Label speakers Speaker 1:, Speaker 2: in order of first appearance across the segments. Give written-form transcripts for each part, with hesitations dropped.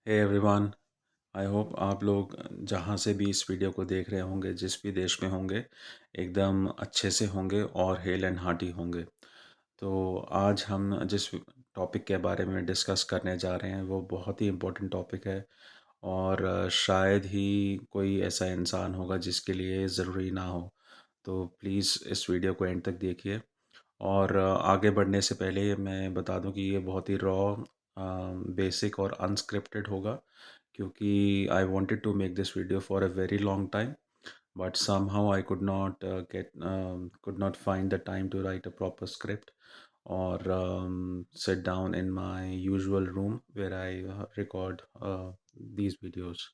Speaker 1: Hey everyone. I hope आप लोग जहाँ से भी इस वीडियो को देख रहे होंगे, जिस भी देश में होंगे, एकदम अच्छे से होंगे और हेल एंड हार्टी होंगे। तो आज हम जिस टॉपिक के बारे में डिस्कस करने जा रहे हैं वो बहुत ही इम्पोर्टेंट टॉपिक है। और शायद ही कोई ऐसा इंसान होगा जिसके लिए ज़रूरी ना हो। तो प्लीज़ इस वीडियो को एंड तक देखिए। और आगे बढ़ने से पहले मैं बता दूं कि ये बहुत ही रॉ, बेसिक और अनस्क्रिप्टेड होगा, क्योंकि I wanted to make this video for a very long time, but somehow I could not find the time to write a proper script or sit down in my usual room where I record these videos.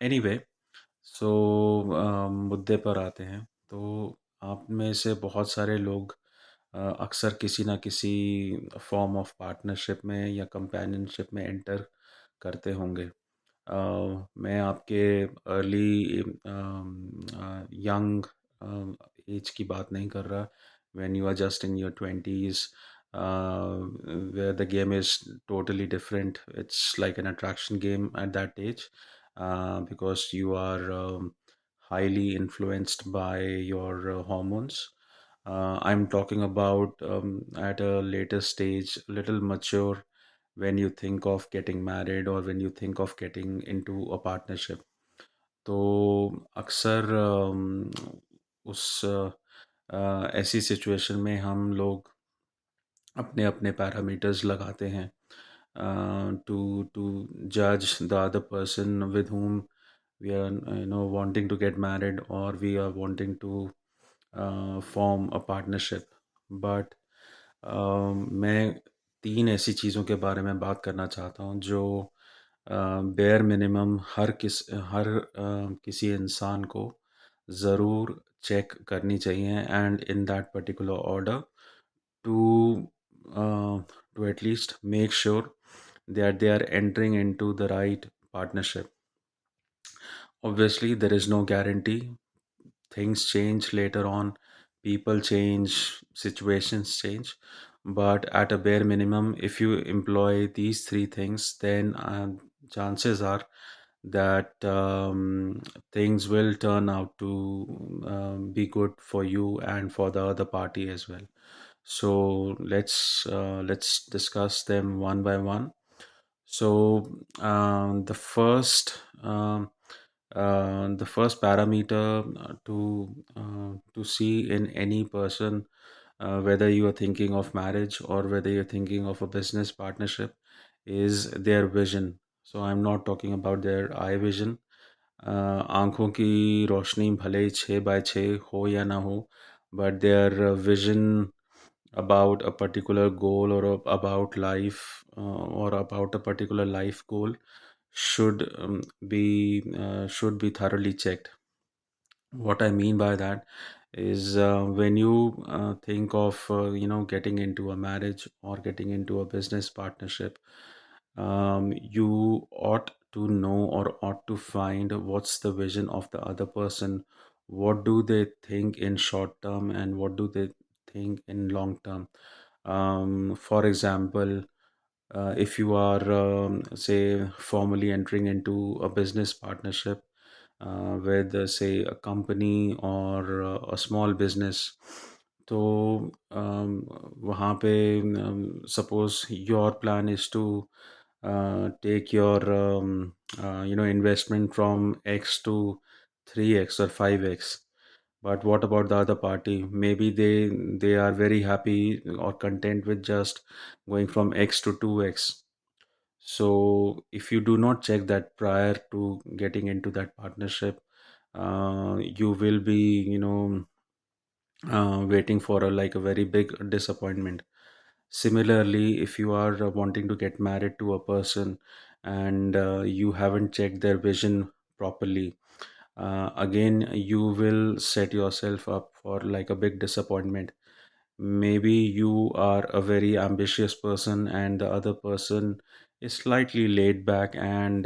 Speaker 1: Anyway, so मुद्दे पर आते हैं। तो आप में से बहुत सारे लोग अक्सर किसी ना किसी फॉर्म ऑफ पार्टनरशिप में या कंपेनियनशिप में एंटर करते होंगे। मैं आपके अर्ली यंग एज की बात नहीं कर रहा, when you are just in your twenties, where the game is totally different. It's like an attraction game at that age, because you are highly influenced by your hormones. I'm talking about at a later stage, little mature, when you think of getting married or when you think of getting into a partnership. तो अक्सर उस ऐसी situation में हम लोग अपने अपने parameters लगाते हैं टू टू जज the other person with whom we are wanting to get married, or we are wanting to form a partnership. But मैं तीन ऐसी चीज़ों के बारे में बात करना चाहता हूँ जो बेयर मिनिमम किसी इंसान को ज़रूर चेक करनी चाहिए, and in that particular order, to to at least make sure that they are entering into the right partnership. Obviously, there is no guarantee. Things change later on, people change, situations change. But at a bare minimum, if you employ these three things, then chances are that things will turn out to be good for you and for the other party as well. So let's discuss them one by one. So the first parameter to see in any person, whether you are thinking of marriage or whether you're thinking of a business partnership, is their vision. So I'm not talking about their eye vision. आँखों की रोशनी भले ही 6 bye 6 हो या ना हो, but their vision about a particular goal or about life, or about a particular life goal should be thoroughly checked. What I mean by that is, when you think of getting into a marriage or getting into a business partnership, you ought to know or ought to find what's the vision of the other person. What do they think in short term and what do they think in long term? For example, if you are, say, formally entering into a business partnership with, say, a company or a small business, तो वहाँ पे suppose your plan is to take your investment from X to 3x or 5x. But what about the other party? Maybe they are very happy or content with just going from X to 2x. So if you do not check that prior to getting into that partnership, you will be, waiting for like a very big disappointment. Similarly, if you are wanting to get married to a person and you haven't checked their vision properly, again you will set yourself up for like a big disappointment. Maybe you are a very ambitious person and the other person is slightly laid back, and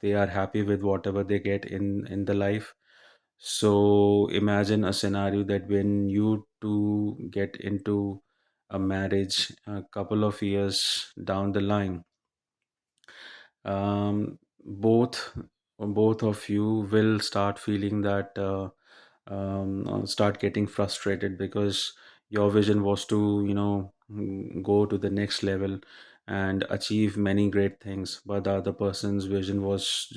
Speaker 1: they are happy with whatever they get in the life. So imagine a scenario that when you two get into a marriage a couple of years down the line, both of you will start feeling that start getting frustrated because your vision was to go to the next level and achieve many great things, but the other person's vision was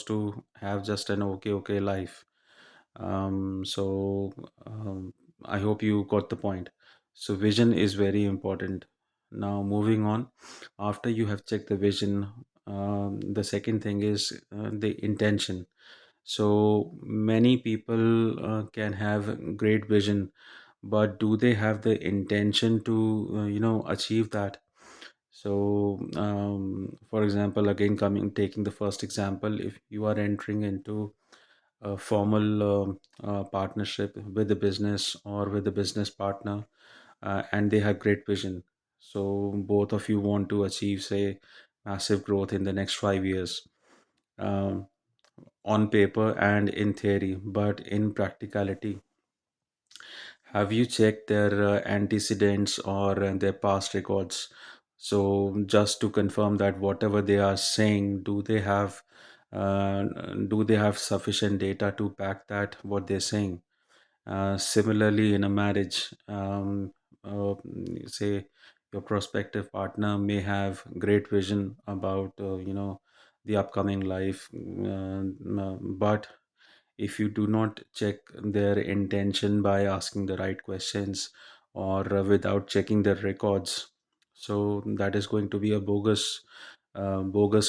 Speaker 1: to have just an okay life. So I hope you got the point. So vision is very important. Now moving on, after you have checked the vision, the second thing is the intention. So many people can have great vision, but do they have the intention to achieve that? So for example, again coming taking the first example, if you are entering into a formal partnership with the business or with the business partner, and they have great vision. So both of you want to achieve, say, massive growth in the next 5 years, um, on paper and in theory, but in practicality, have you checked their antecedents or their past records? So just to confirm that whatever they are saying, uh, do they have sufficient data to back that what they're saying? Similarly, in a marriage, say your prospective partner may have great vision about the upcoming life, but if you do not check their intention by asking the right questions or without checking their records, so that is going to be a bogus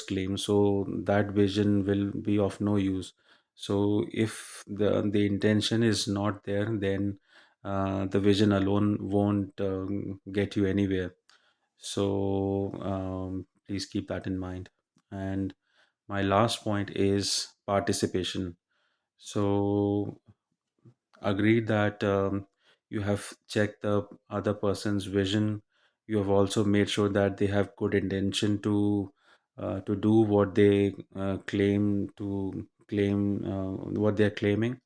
Speaker 1: claim. So that vision will be of no use. So if the intention is not there, then the vision alone won't get you anywhere. So please keep that in mind. And my last point is participation. So agreed that you have checked the other person's vision. You have also made sure that they have good intention to do what they claim what they are claiming.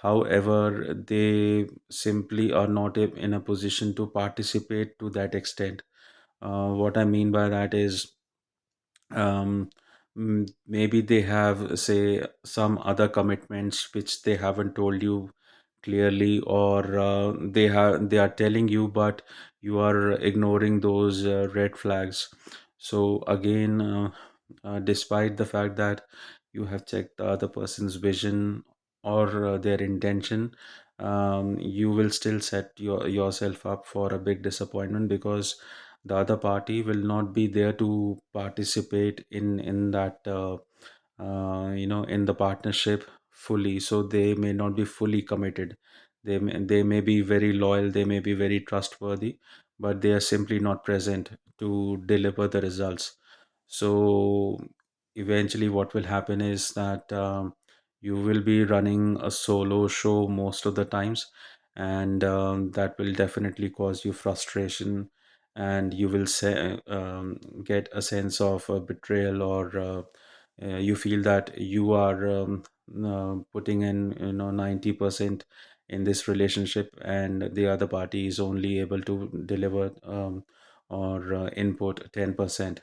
Speaker 1: However, they simply are not in a position to participate to that extent. What I mean by that is, um, maybe they have, say, some other commitments which they haven't told you clearly, or they are telling you, but you are ignoring those red flags. So again, despite the fact that you have checked the other person's vision or their intention, you will still set yourself up for a big disappointment, because the other party will not be there to participate in that in the partnership fully. So they may not be fully committed. They may be very loyal, they may be very trustworthy, but they are simply not present to deliver the results. So eventually what will happen is that you will be running a solo show most of the times, and that will definitely cause you frustration, and you will get a sense of betrayal, or you feel that you are putting in 90% in this relationship, and the other party is only able to deliver or input 10%.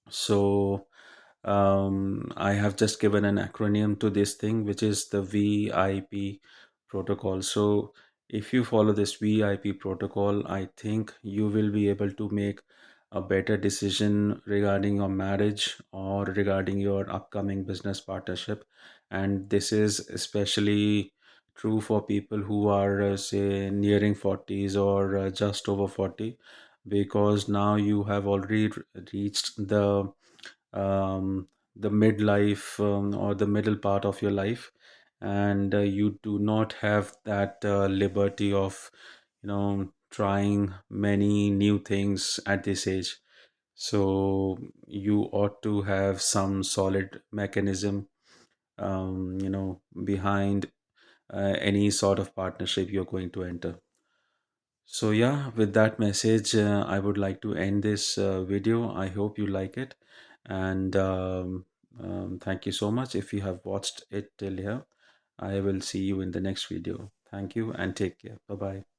Speaker 1: So I have just given an acronym to this thing, which is the VIP protocol. So if you follow this VIP protocol, I think you will be able to make a better decision regarding your marriage or regarding your upcoming business partnership. And this is especially true for people who are, say, nearing 40s or just over 40, because now you have already reached um, the midlife, or the middle part of your life, and you do not have that liberty of trying many new things at this age. So you ought to have some solid mechanism behind any sort of partnership you're going to enter. So yeah, with that message, I would like to end this video. I hope you like it, and thank you so much if you have watched it till here. I will see you in the next video. Thank you and take care. Bye bye.